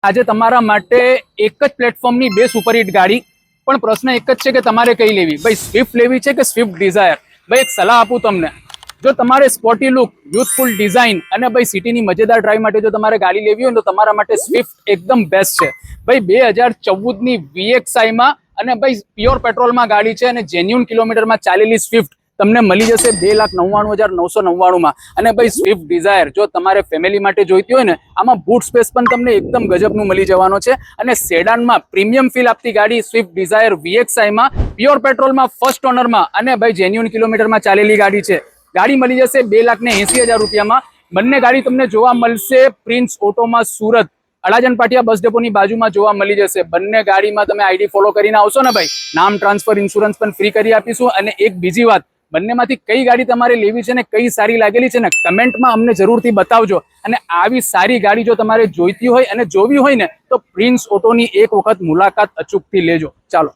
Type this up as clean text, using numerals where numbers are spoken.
આજે તમારા માટે એક જ પ્લેટફોર્મની બે સુપરહિટ ગાડી, પણ પ્રશ્ન એક જ છે કે તમારે કઈ લેવી. ભાઈ સ્વિફ્ટ લેવી છે કે સ્વિફ્ટ ડિઝાયર? ભાઈ એક સલાહ આપું તમને, જો તમારે સ્પોર્ટી લુક, યુથફુલ ડિઝાઇન અને ભાઈ સિટીની મજેદાર ડ્રાઈવ માટે જો તમારે ગાડી લેવી હોય તો તમારા માટે સ્વિફ્ટ એકદમ બેસ્ટ છે. ભાઈ 2014ની VXI માં અને ભાઈ પ્યોર પેટ્રોલમાં ગાડી છે અને જેન્યુન કિલોમીટરમાં ચાલેલી સ્વિફ્ટ તમને મળી જશે 2,99,999 માં. અને ભાઈ સ્વિફ્ટ ડિઝાયર જો તમારે ફેમિલી માટે જોઈતી હોય ને, આમાં બૂટ સ્પેસ પણ તમને એકદમ ગજબનું મળી જવાનો છે. અને સેડાનમાં પ્રીમિયમ ફીલ આપતી ગાડી સ્વિફ્ટ ડિઝાયર VXI માં પ્યોર પેટ્રોલમાં ફર્સ્ટ ઓનરમાં અને ભાઈ જેન્યુન કિલોમીટરમાં ચાલેલી ગાડી છે. ગાડી મળી જશે 2,80,000 રૂપિયામાં. બંને ગાડી તમને જોવા મળશે પ્રિન્સ ઓટોમાં સુરત, અડાજણ પાટિયા બસ ડેપોની બાજુમાં જોવા મળી જશે. બંને ગાડીમાં તમે ID ફોલો કરીને આવશો ને ભાઈ, નામ ટ્રાન્સફર ઇન્સ્યોરન્સ પણ ફ્રી કરી આપીશું. અને એક બીજી વાત, બંનેમાંથી કઈ ગાડી તમારે લેવી છે ને કઈ સારી લાગેલી છે ને કમેન્ટમાં અમને જરૂરથી બતાવજો. અને આવી સારી ગાડી જો તમારે જોઈતી હોય અને જોવી હોય ને તો પ્રિન્સ ઓટોની એક વખત મુલાકાત અચૂકથી લેજો. ચાલો.